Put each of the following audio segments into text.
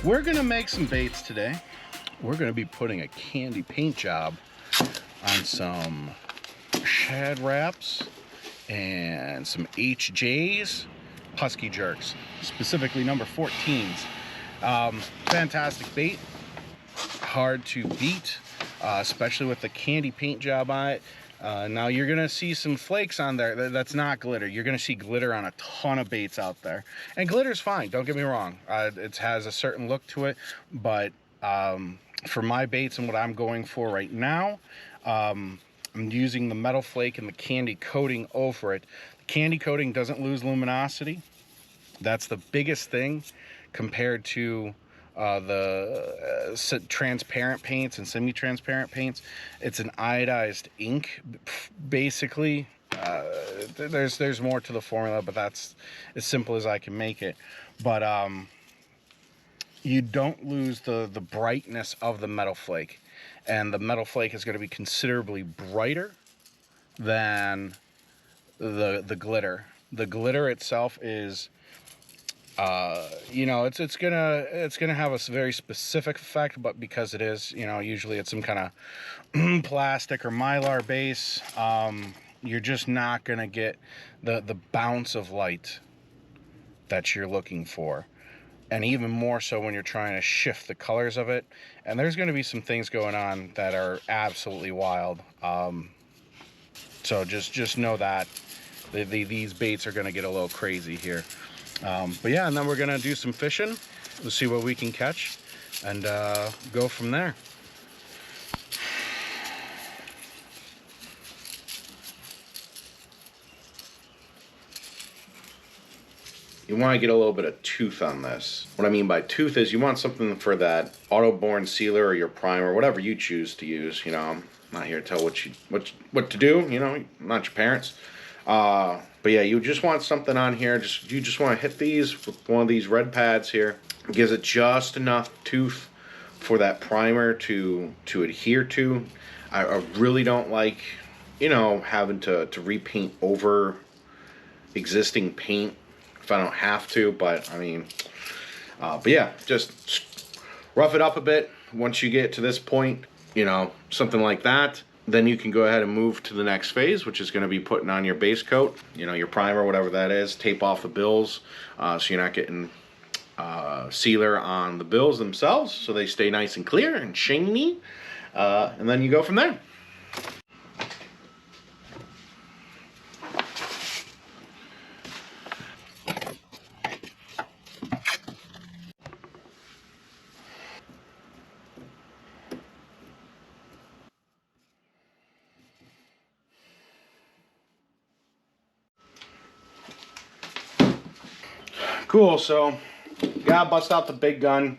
We're gonna make some baits today. We're gonna be putting a candy paint job on some Shad wraps and some HJs, Husky jerks, specifically number 14s. Fantastic bait, hard to beat, especially with the candy paint job on it. Now you're gonna see some flakes on there. That's not glitter. You're gonna see glitter on a ton of baits out there, and glitter's fine, don't get me wrong. It has a certain look to it, but for my baits and what I'm going for right now, I'm using the metal flake and the candy coating over it. The candy coating doesn't lose luminosity. That's the biggest thing compared to the transparent paints and semi-transparent paints. It's an iodized ink, basically. There's more to the formula, but that's as simple as I can make it. But you don't lose the brightness of the metal flake, and the metal flake is going to be considerably brighter than the glitter. The glitter itself is you know, it's gonna have a very specific effect, but because it is, you know, usually it's some kind of plastic or mylar base, you're just not gonna get the bounce of light that you're looking for, and even more so when you're trying to shift the colors of it. And there's going to be some things going on that are absolutely wild. So just know that these baits are going to get a little crazy here. But yeah, and then we're gonna do some fishing. We'll see what we can catch and go from there. You want to get a little bit of tooth on this. What I mean by tooth is you want something for that auto-borne sealer or your primer, whatever you choose to use. You know, I'm not here to tell what to do. You know, I'm not your parents. But yeah, you just want something on here. You just want to hit these with one of these red pads here. It gives it just enough tooth for that primer to adhere to. I really don't like, you know, having to repaint over existing paint if I don't have to. But I mean, but yeah, just rough it up a bit. Once you get to this point, you know, something like that, then you can go ahead and move to the next phase, which is going to be putting on your base coat, you know, your primer, whatever that is. Tape off the bills so you're not getting sealer on the bills themselves, so they stay nice and clear and shiny. And then you go from there. Cool, so gotta bust out the big gun.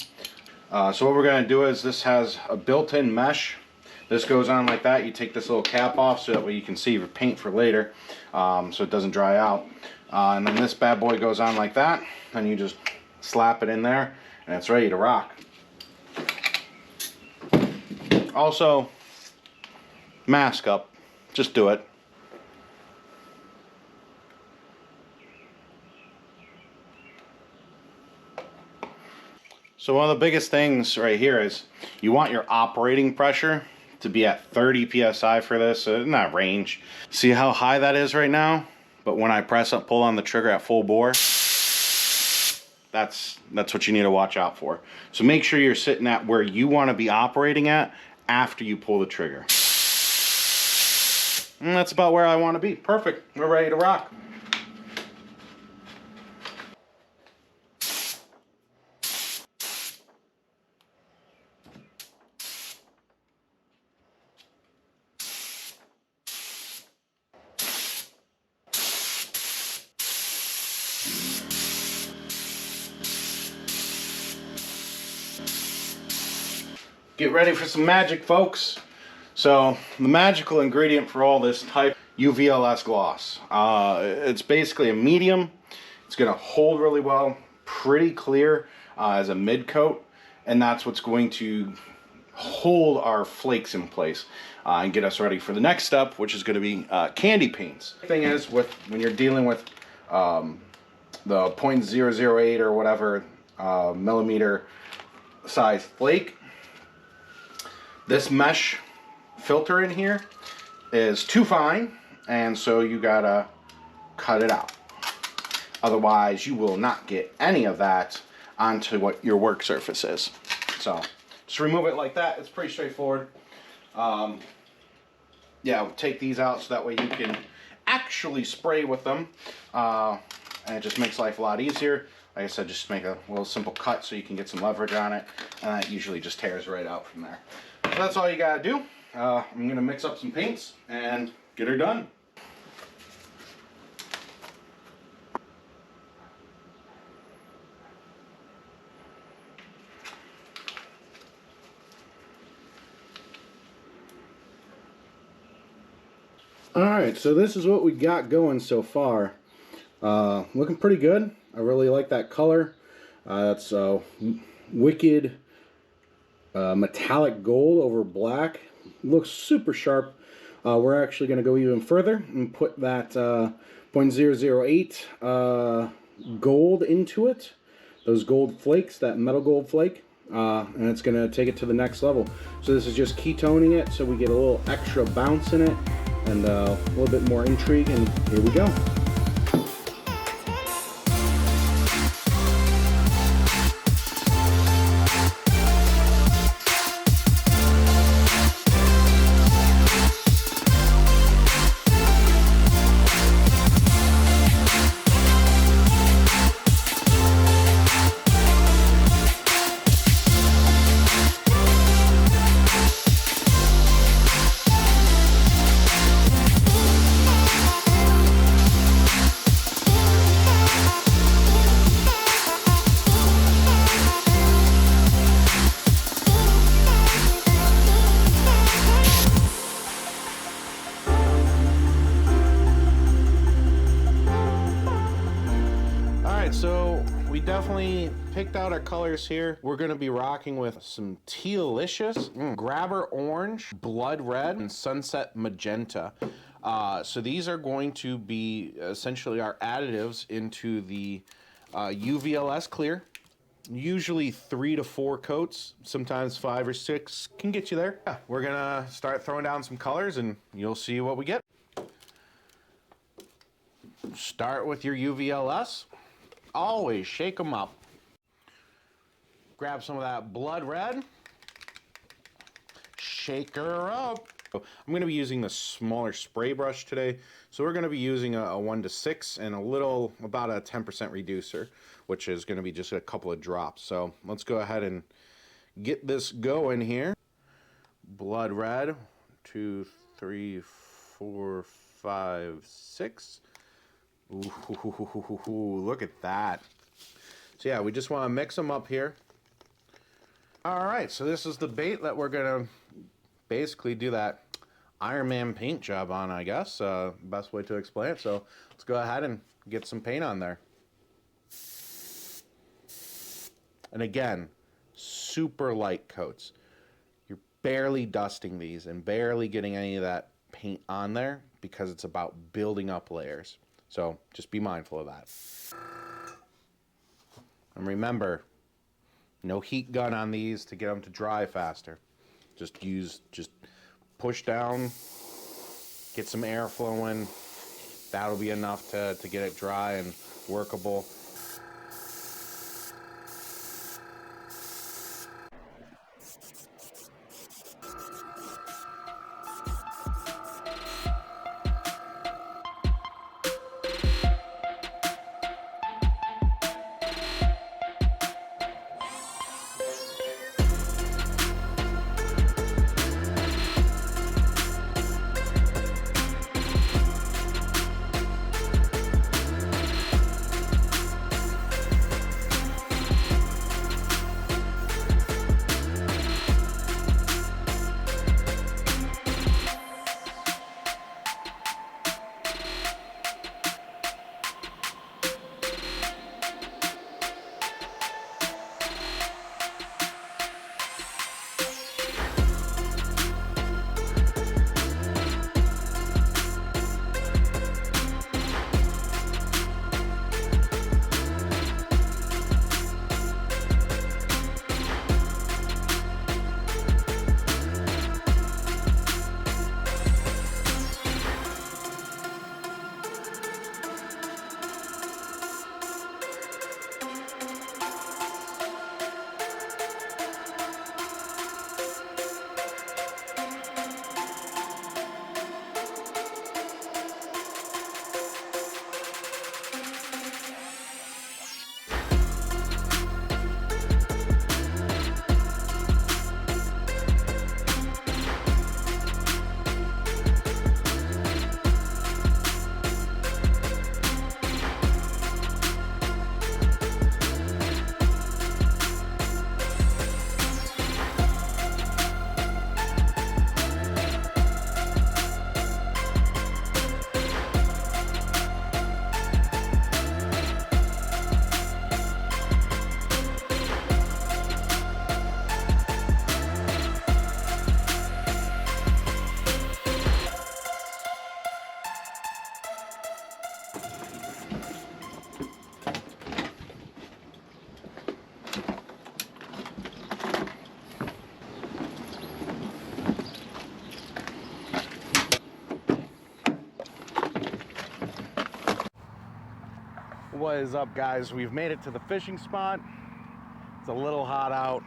So what we're gonna do is, this has a built-in mesh. This goes on like that. You take this little cap off so that way you can see your paint for later, so it doesn't dry out. And then this bad boy goes on like that, and you just slap it in there, and it's ready to rock. Also, mask up. Just do it. So one of the biggest things right here is you want your operating pressure to be at 30 psi for this, in that range. See how high that is right now? But when I pull on the trigger at full bore, that's what you need to watch out for. So make sure you're sitting at where you want to be operating at after you pull the trigger. And that's about where I want to be. Perfect. We're ready to rock. Get ready for some magic, folks. So the magical ingredient for all this type UVLS gloss. It's basically a medium. It's going to hold really well, pretty clear as a mid coat, and that's what's going to hold our flakes in place and get us ready for the next step, which is going to be candy paints. The thing is, when you're dealing with the .008 or whatever millimeter size flake. This mesh filter in here is too fine, and so you gotta cut it out. Otherwise, you will not get any of that onto what your work surface is. So just remove it like that. It's pretty straightforward. Yeah, take these out so that way you can actually spray with them, and it just makes life a lot easier. Like I said, just make a little simple cut so you can get some leverage on it, and that usually just tears right out from there. So that's all you gotta do. I'm gonna mix up some paints and get her done. Alright, so this is what we got going so far. Looking pretty good. I really like that color. That's wicked metallic gold over black. Looks super sharp. We're actually going to go even further and put that 0.008 gold into it. Those gold flakes, that metal gold flake. And it's going to take it to the next level. So this is just ketoning it so we get a little extra bounce in it and a little bit more intrigue, and here we go. So we definitely picked out our colors here. We're gonna be rocking with some Tealicious, Grabber Orange, Blood Red, and Sunset Magenta. So these are going to be essentially our additives into the UVLS clear. Usually 3 to 4 coats, sometimes 5 or 6 can get you there. Yeah, we're gonna start throwing down some colors and you'll see what we get. Start with your UVLS. Always shake them up. Grab some of that Blood Red. Shake her up. I'm going to be using the smaller spray brush today. So we're going to be using a 1 to 6 and about a 10% reducer, which is going to be just a couple of drops. So let's go ahead and get this going here. Blood Red, 2, 3, 4, 5, 6. Ooh, look at that. So yeah, we just want to mix them up here. All right, so this is the bait that we're gonna basically do that Iron Man paint job on, I guess. Best way to explain it. So let's go ahead and get some paint on there. And again, super light coats. You're barely dusting these and barely getting any of that paint on there because it's about building up layers. So just be mindful of that. And remember, no heat gun on these to get them to dry faster. Just push down, get some air flowing. That'll be enough to get it dry and workable. What is up, guys? We've made it to the fishing spot. It's a little hot out.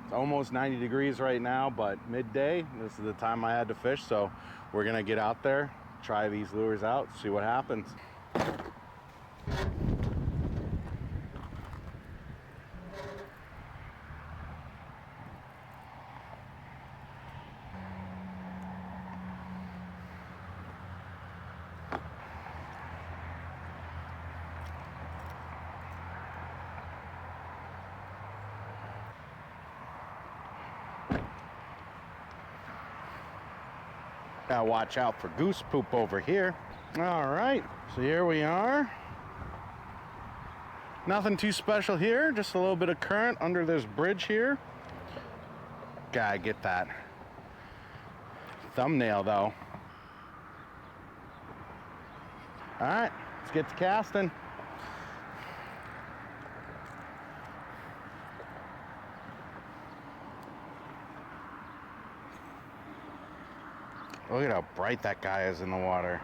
It's almost 90 degrees right now, but midday, this is the time I had to fish, so we're gonna get out there, try these lures out, see what happens. Gotta watch out for goose poop over here. All right, so here we are. Nothing too special here, just a little bit of current under this bridge here. Gotta get that thumbnail though. All right, let's get to casting. Look at how bright that guy is in the water.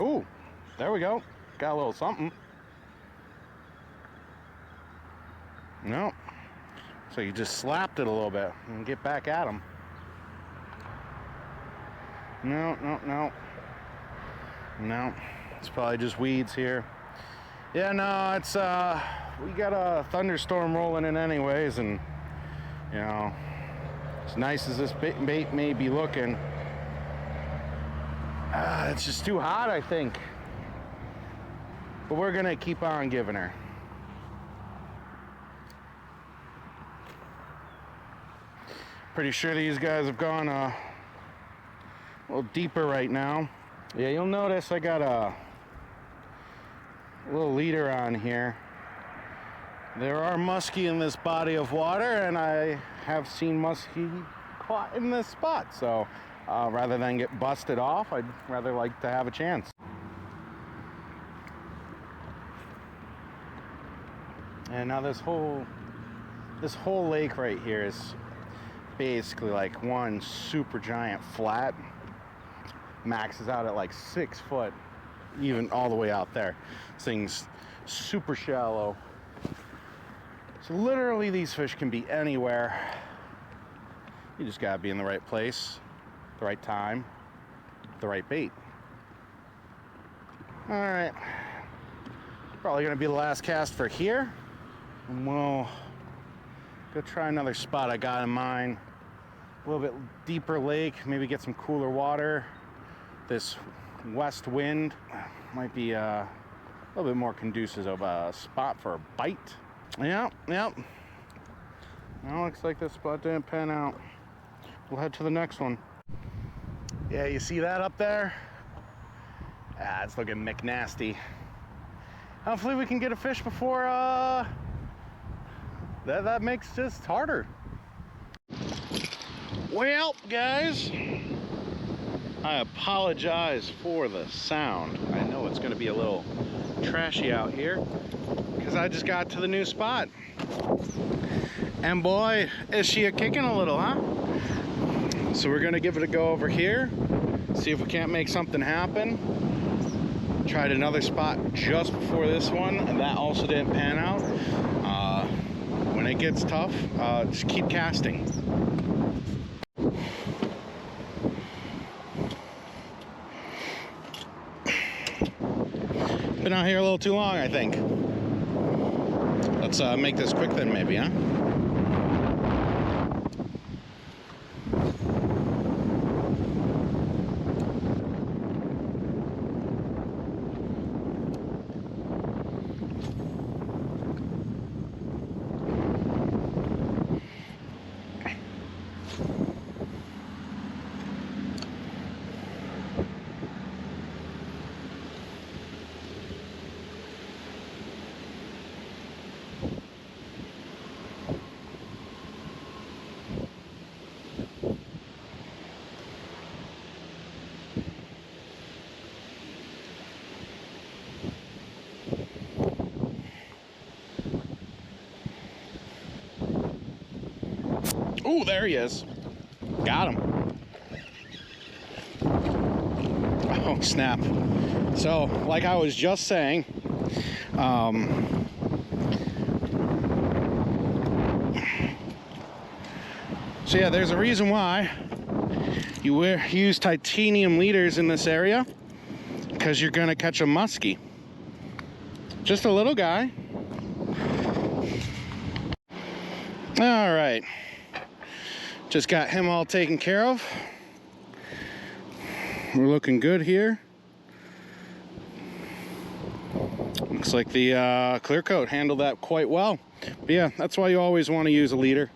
Ooh, there we go. Got a little something. No. So you just slapped it a little bit and get back at him. No. No, it's probably just weeds here. Yeah, no, it's we got a thunderstorm rolling in anyways, and you know, as nice as this bait may be looking, it's just too hot, I think. But we're gonna keep on giving her. Pretty sure these guys have gone a little deeper right now. Yeah, you'll notice I got a little leader on here. There are muskie in this body of water, and I have seen muskie caught in this spot. So rather than get busted off, I'd rather like to have a chance. And now this whole lake right here is basically like one super giant flat. Maxes out at like 6 foot, even all the way out there. This thing's super shallow. So literally these fish can be anywhere. You just gotta be in the right place, the right time, the right bait. All right, probably gonna be the last cast for here. And we'll go try another spot I got in mind. A little bit deeper lake, maybe get some cooler water. This west wind might be a little bit more conducive of a spot for a bite. Yep. Well, looks like this spot didn't pan out. We'll head to the next one. Yeah, you see that up there? Ah, it's looking McNasty. Hopefully we can get a fish before that makes this harder. Well, guys, I apologize for the sound. I know it's going to be a little trashy out here because I just got to the new spot. And boy, is she a kicking a little, huh? So we're going to give it a go over here, see if we can't make something happen. Tried another spot just before this one, and that also didn't pan out. When it gets tough, just keep casting. Been out here a little too long, I think. Let's make this quick then, maybe, huh? Ooh, there he is. Got him. Oh, snap. So, like I was just saying, so yeah, there's a reason why you use titanium leaders in this area, because you're gonna catch a muskie. Just a little guy. All right, just got him all taken care of. We're looking good here. Looks like the clear coat handled that quite well. But yeah, that's why you always want to use a leader,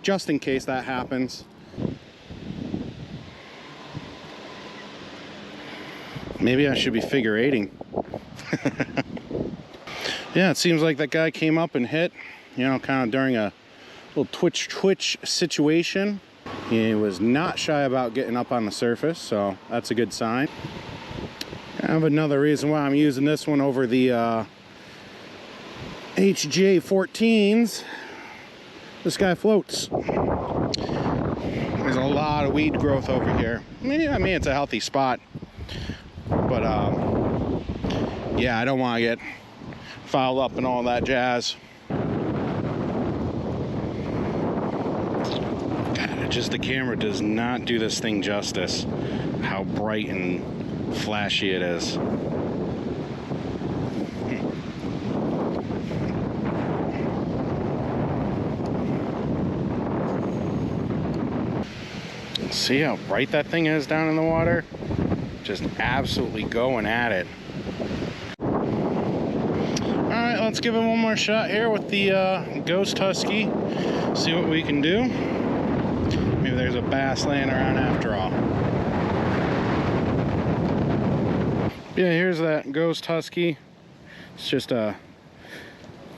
just in case that happens. Maybe I should be figure eighting. Yeah, it seems like that guy came up and hit, you know, kind of during a little twitch situation. He was not shy about getting up on the surface, so that's a good sign. I have another reason why I'm using this one over the HJ14s. This guy floats. There's a lot of weed growth over here. I mean, it's a healthy spot, but yeah, I don't want to get fouled up and all that jazz. God, just the camera does not do this thing justice. How bright and flashy it is. See how bright that thing is down in the water? Just absolutely going at it. Alright, let's give it one more shot here with the Ghost Husky. See what we can do. Maybe there's a bass laying around after all. Yeah, here's that Ghost Husky. It's just a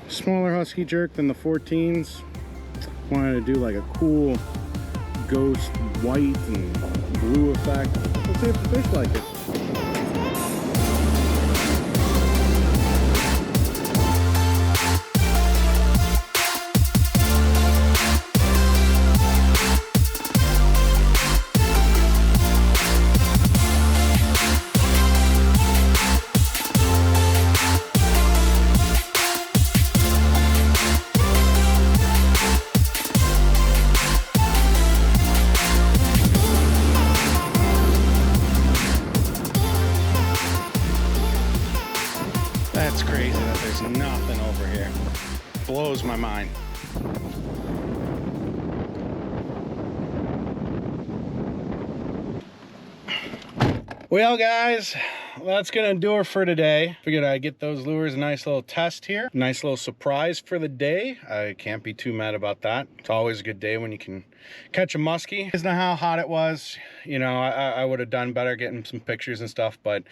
smaller Husky jerk than the 14s. Wanted to do like a cool ghost white and blue effect. Let's see if the fish like it. That's crazy that there's nothing over here. Blows my mind. Well, guys, that's gonna do it for today. Figured I'd get those lures a nice little test here. Nice little surprise for the day. I can't be too mad about that. It's always a good day when you can catch a muskie. Isn't know how hot it was. You know, I would have done better getting some pictures and stuff, but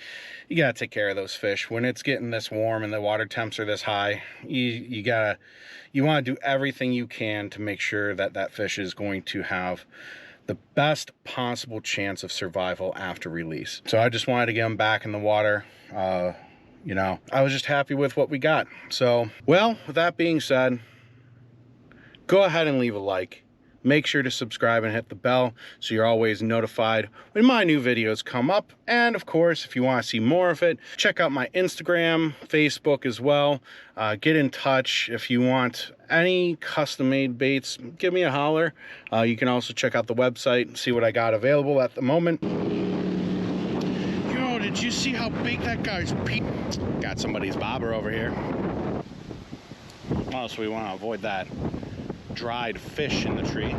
you gotta take care of those fish. When it's getting this warm and the water temps are this high, you wanna do everything you can to make sure that that fish is going to have the best possible chance of survival after release. So I just wanted to get them back in the water. You know, I was just happy with what we got. So, well, with that being said, go ahead and leave a like. Make sure to subscribe and hit the bell so you're always notified when my new videos come up. And of course, if you want to see more of it, check out my Instagram, Facebook as well. Get in touch if you want any custom-made baits. Give me a holler. You can also check out the website and see what I got available at the moment. Yo, did you see how big that guy's peak? Got somebody's bobber over here. Oh, so we want to avoid that dried fish in the tree.